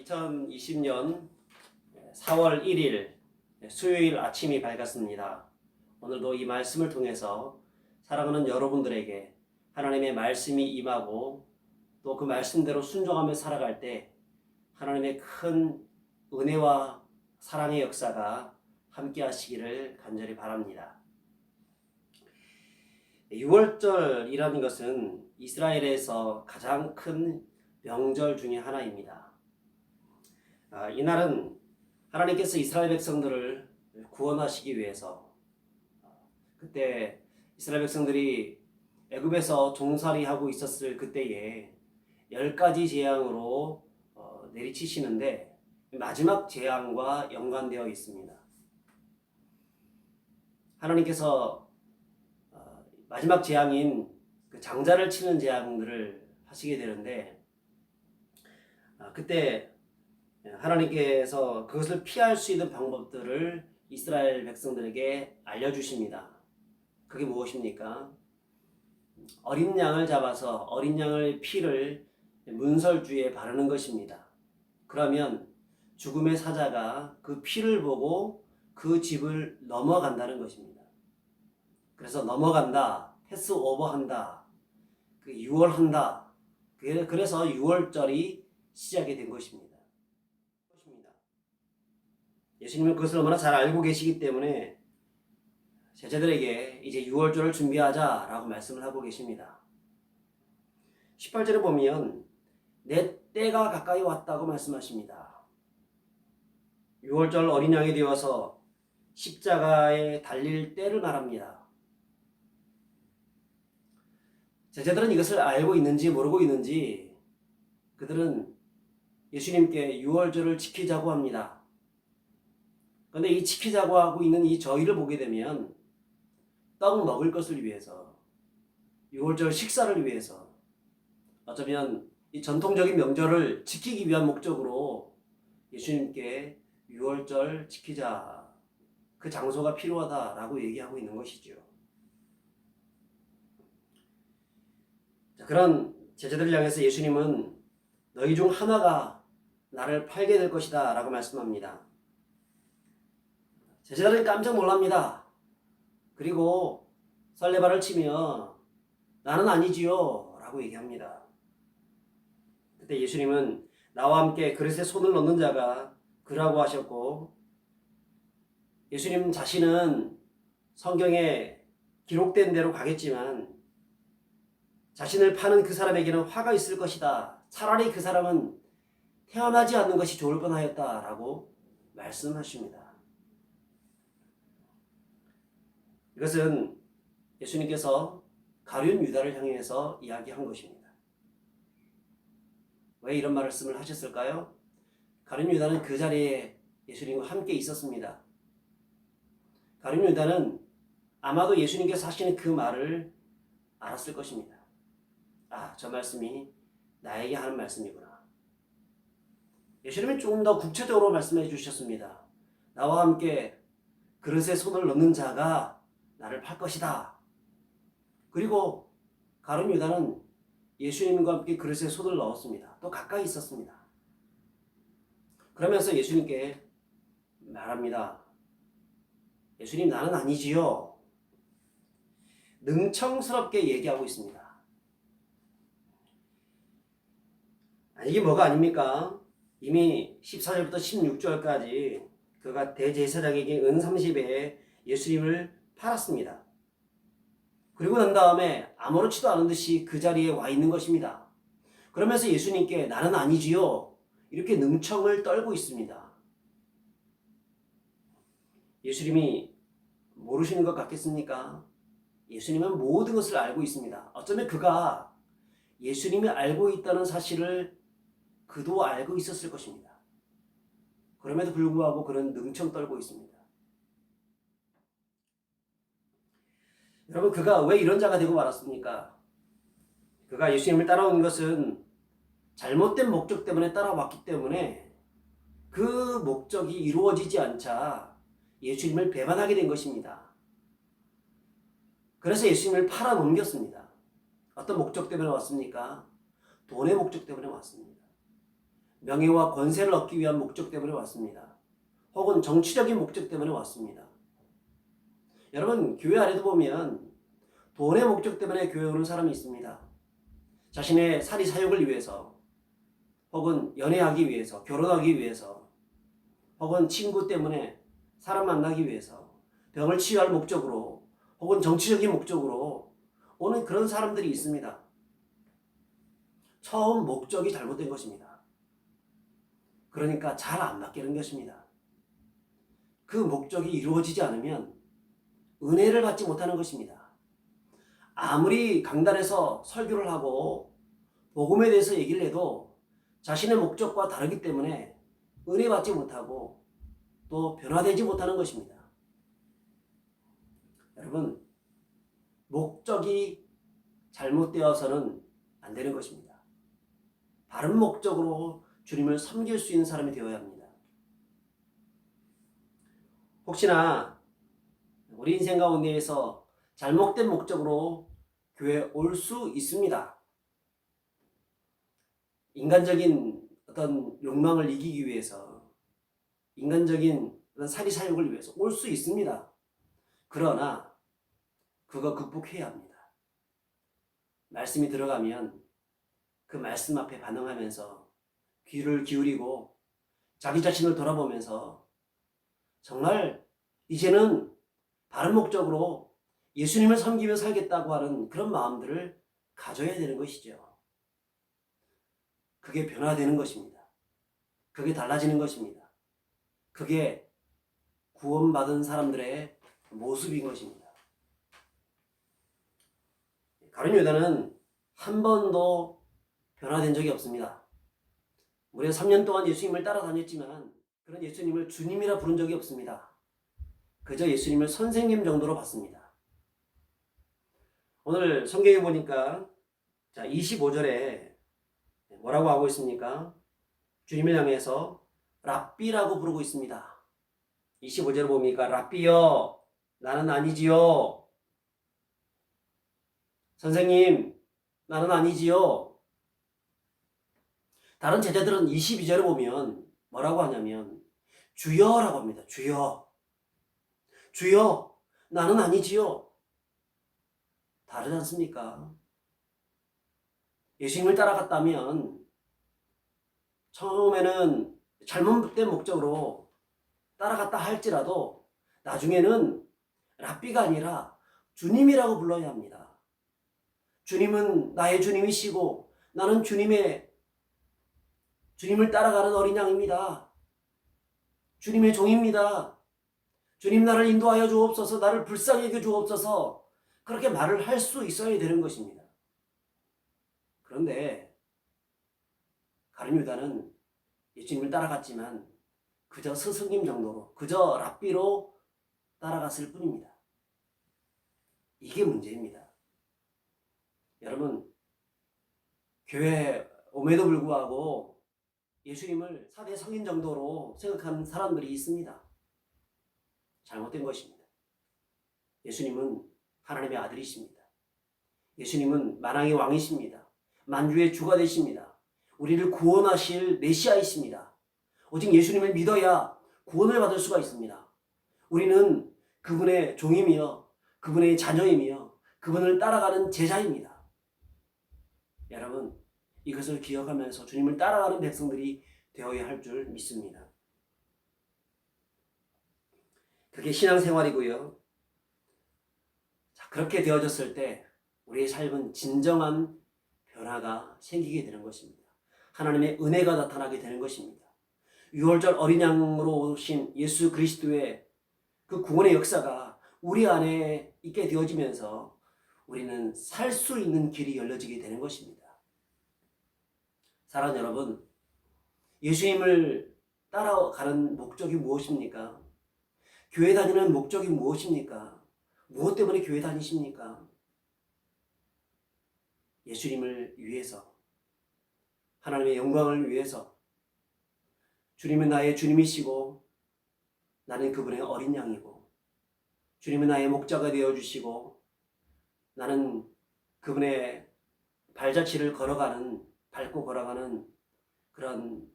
2020년 4월 1일 수요일 아침이 밝았습니다. 오늘도 이 말씀을 통해서 사랑하는 여러분들에게 하나님의 말씀이 임하고 또 그 말씀대로 순종하며 살아갈 때 하나님의 큰 은혜와 사랑의 역사가 함께 하시기를 간절히 바랍니다. 6월절이라는 것은 이스라엘에서 가장 큰 명절 중에 하나입니다. 이날은 하나님께서 이스라엘 백성들을 구원하시기 위해서 그때 이스라엘 백성들이 애굽에서 종살이하고 있었을 그때에 10가지 재앙으로 내리치시는데 마지막 재앙과 연관되어 있습니다. 하나님께서 마지막 재앙인 그 장자를 치는 재앙들을 하시게 되는데 그때 하나님께서 그것을 피할 수 있는 방법들을 이스라엘 백성들에게 알려주십니다. 그게 무엇입니까? 어린 양을 잡아서 어린 양의 피를 문설주에 바르는 것입니다. 그러면 죽음의 사자가 그 피를 보고 그 집을 넘어간다는 것입니다. 그래서 넘어간다, 패스 오버한다, 유월한다. 그래서 6월절이 시작이 된 것입니다. 예수님은 그것을 너무나 잘 알고 계시기 때문에 제자들에게 이제 6월절을 준비하자라고 말씀을 하고 계십니다. 18절에 보면 내 때가 가까이 왔다고 말씀하십니다. 6월절 어린 양이 되어서 십자가에 달릴 때를 말합니다. 제자들은 이것을 알고 있는지 모르고 있는지 그들은 예수님께 6월절을 지키자고 합니다. 그런데 이 지키자고 하고 있는 이 저희를 보게 되면 떡 먹을 것을 위해서 6월절 식사를 위해서 어쩌면 이 전통적인 명절을 지키기 위한 목적으로 예수님께 6월절 지키자, 그 장소가 필요하다라고 얘기하고 있는 것이죠. 그런 제자들을 향해서 예수님은 너희 중 하나가 나를 팔게 될 것이다 라고 말씀합니다. 제자들은 깜짝 놀랍니다. 그리고 설레발을 치며 나는 아니지요 라고 얘기합니다. 그때 예수님은 나와 함께 그릇에 손을 넣는 자가 그라고 하셨고, 예수님 자신은 성경에 기록된 대로 가겠지만 자신을 파는 그 사람에게는 화가 있을 것이다. 차라리 그 사람은 태어나지 않는 것이 좋을 뻔하였다라고 말씀하십니다. 이것은 예수님께서 가룟 유다를 향해서 이야기한 것입니다. 왜 이런 말씀을 하셨을까요? 가룟 유다는 그 자리에 예수님과 함께 있었습니다. 가룟 유다는 아마도 예수님께서 하시는 그 말을 알았을 것입니다. 아, 저 말씀이 나에게 하는 말씀이구나. 예수님은 조금 더 구체적으로 말씀해 주셨습니다. 나와 함께 그릇에 손을 넣는 자가 나를 팔 것이다. 그리고 가룟 유다는 예수님과 함께 그릇에 손을 넣었습니다. 또 가까이 있었습니다. 그러면서 예수님께 말합니다. 예수님, 나는 아니지요. 능청스럽게 얘기하고 있습니다. 이게 뭐가 아닙니까? 이미 14절부터 16절까지 그가 대제사장에게 은 30에 예수님을 팔았습니다. 그리고 난 다음에 아무렇지도 않은 듯이 그 자리에 와 있는 것입니다. 그러면서 예수님께 나는 아니지요. 이렇게 능청을 떨고 있습니다. 예수님이 모르시는 것 같겠습니까? 예수님은 모든 것을 알고 있습니다. 어쩌면 그가 예수님이 알고 있다는 사실을 그도 알고 있었을 것입니다. 그럼에도 불구하고 그는 능청 떨고 있습니다. 여러분, 그가 왜 이런 자가 되고 말았습니까? 그가 예수님을 따라온 것은 잘못된 목적 때문에 따라왔기 때문에 그 목적이 이루어지지 않자 예수님을 배반하게 된 것입니다. 그래서 예수님을 팔아 넘겼습니다. 어떤 목적 때문에 왔습니까? 돈의 목적 때문에 왔습니다. 명예와 권세를 얻기 위한 목적 때문에 왔습니다. 혹은 정치적인 목적 때문에 왔습니다. 여러분, 교회 안에도 보면 돈의 목적 때문에 교회 오는 사람이 있습니다. 자신의 사리 사욕을 위해서, 혹은 연애하기 위해서, 결혼하기 위해서, 혹은 친구 때문에 사람 만나기 위해서, 병을 치유할 목적으로, 혹은 정치적인 목적으로 오는 그런 사람들이 있습니다. 처음 목적이 잘못된 것입니다. 그러니까 잘 안 맞게 것입니다. 그 목적이 이루어지지 않으면 은혜를 받지 못하는 것입니다. 아무리 강단에서 설교를 하고 복음에 대해서 얘기를 해도 자신의 목적과 다르기 때문에 은혜 받지 못하고 또 변화되지 못하는 것입니다. 여러분, 목적이 잘못되어서는 안 되는 것입니다. 바른 목적으로 주님을 섬길 수 있는 사람이 되어야 합니다. 혹시나 우리 인생 가운데에서 잘못된 목적으로 교회에 올 수 있습니다. 인간적인 어떤 욕망을 이기기 위해서, 인간적인 어떤 사리사욕을 위해서 올 수 있습니다. 그러나 그거 극복해야 합니다. 말씀이 들어가면 그 말씀 앞에 반응하면서 귀를 기울이고 자기 자신을 돌아보면서 정말 이제는 바른 목적으로 예수님을 섬기며 살겠다고 하는 그런 마음들을 가져야 되는 것이죠. 그게 변화되는 것입니다. 그게 달라지는 것입니다. 그게 구원받은 사람들의 모습인 것입니다. 가룟 유다는 한 번도 변화된 적이 없습니다. 무려 3년 동안 예수님을 따라다녔지만 그런 예수님을 주님이라 부른 적이 없습니다. 그저 예수님을 선생님 정도로 봤습니다. 오늘 성경에 보니까 25절에 뭐라고 하고 있습니까? 주님을 향해서 랍비라고 부르고 있습니다. 25절을 봅니까? 랍비여, 나는 아니지요. 선생님, 나는 아니지요. 다른 제자들은 22절을 보면 뭐라고 하냐면 주여라고 합니다. 주여. 주여, 나는 아니지요. 다르지 않습니까? 예수님을 따라갔다면 처음에는 잘못된 목적으로 따라갔다 할지라도 나중에는 랍비가 아니라 주님이라고 불러야 합니다. 주님은 나의 주님이시고 나는 주님을 따라가는 어린 양입니다. 주님의 종입니다. 주님 나를 인도하여 주옵소서, 나를 불쌍히 여겨 주옵소서, 그렇게 말을 할 수 있어야 되는 것입니다. 그런데 가룟 유다는 예수님을 따라갔지만 그저 스승님 정도로, 그저 랍비로 따라갔을 뿐입니다. 이게 문제입니다. 여러분, 교회에 옴에도 불구하고 예수님을 4대 성인 정도로 생각하는 사람들이 있습니다. 잘못된 것입니다. 예수님은 하나님의 아들이십니다. 예수님은 만왕의 왕이십니다. 만주의 주가 되십니다. 우리를 구원하실 메시아이십니다. 오직 예수님을 믿어야 구원을 받을 수가 있습니다. 우리는 그분의 종이며 그분의 자녀이며 그분을 따라가는 제자입니다. 여러분, 이것을 기억하면서 주님을 따라가는 백성들이 되어야 할 줄 믿습니다. 그게 신앙생활이고요. 자, 그렇게 되어졌을 때 우리의 삶은 진정한 변화가 생기게 되는 것입니다. 하나님의 은혜가 나타나게 되는 것입니다. 6월절 어린 양으로 오신 예수 그리스도의 그 구원의 역사가 우리 안에 있게 되어지면서 우리는 살 수 있는 길이 열려지게 되는 것입니다. 사랑하는 여러분, 예수님을 따라가는 목적이 무엇입니까? 교회 다니는 목적이 무엇입니까? 무엇 때문에 교회 다니십니까? 예수님을 위해서, 하나님의 영광을 위해서, 주님은 나의 주님이시고 나는 그분의 어린 양이고, 주님은 나의 목자가 되어주시고 나는 그분의 발자취를 밟고 걸어가는 그런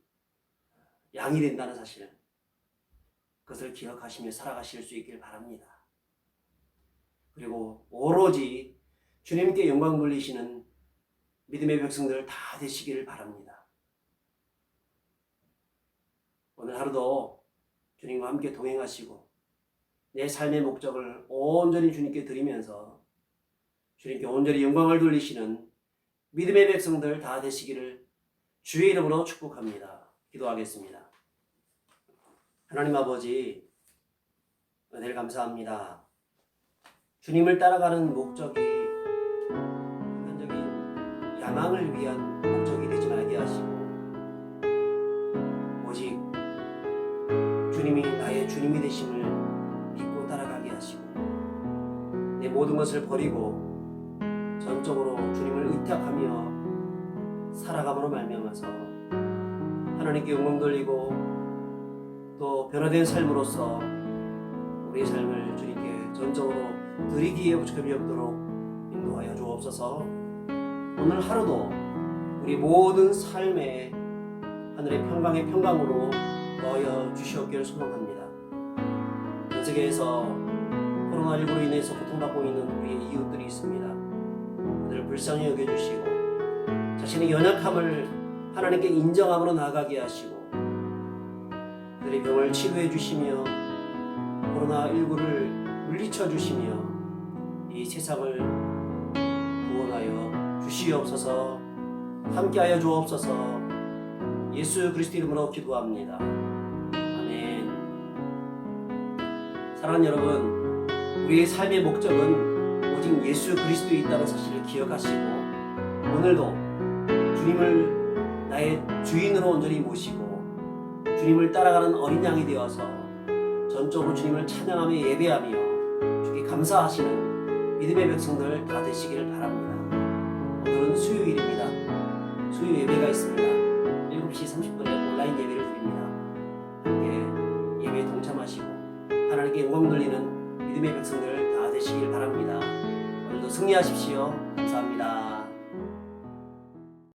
양이 된다는 사실, 그것을 기억하시며 살아가실 수 있길 바랍니다. 그리고 오로지 주님께 영광 돌리시는 믿음의 백성들 다 되시기를 바랍니다. 오늘 하루도 주님과 함께 동행하시고 내 삶의 목적을 온전히 주님께 드리면서 주님께 온전히 영광을 돌리시는 믿음의 백성들 다 되시기를 주의 이름으로 축복합니다. 기도하겠습니다. 하나님 아버지, 은혜를 감사합니다. 주님을 따라가는 목적이 인간적인 야망을 위한 목적이 되지 말게 하시고 오직 주님이 나의 주님이 되심을 믿고 따라가게 하시고 내 모든 것을 버리고 전적으로 주님을 의탁하며 살아감으로 말미암아서 하나님께 영광 돌리고 또 변화된 삶으로서 우리의 삶을 주님께 전적으로 드리기에 부족함이 없도록 인도하여 주옵소서. 오늘 하루도 우리 모든 삶에 하늘의 평강의 평강으로 넣어 주시옵기를 소망합니다. 전 세계에서 코로나19로 인해서 고통받고 있는 우리의 이웃들이 있습니다. 그들을 불쌍히 여겨주시고 자신의 연약함을 하나님께 인정함으로 나아가게 하시고 그들의 병을 치료해 주시며 코로나19를 물리쳐 주시며 이 세상을 구원하여 주시옵소서. 함께하여 주옵소서. 예수 그리스도 이름으로 기도합니다. 아멘. 사랑하는 여러분, 우리의 삶의 목적은 오직 예수 그리스도에 있다는 사실을 기억하시고 오늘도 주님을 나의 주인으로 온전히 모시고 주님을 따라가는 어린 양이 되어서 전적으로 주님을 찬양하며 예배하며 주께 감사하시는 믿음의 백성들 다 되시기를 바랍니다. 오늘은 수요일입니다. 수요 예배가 있습니다. 7시 30분에 온라인 예배를 드립니다. 함께 예배에 동참하시고 하나님께 영광 돌리는 믿음의 백성들 다 되시길 바랍니다. 오늘도 승리하십시오.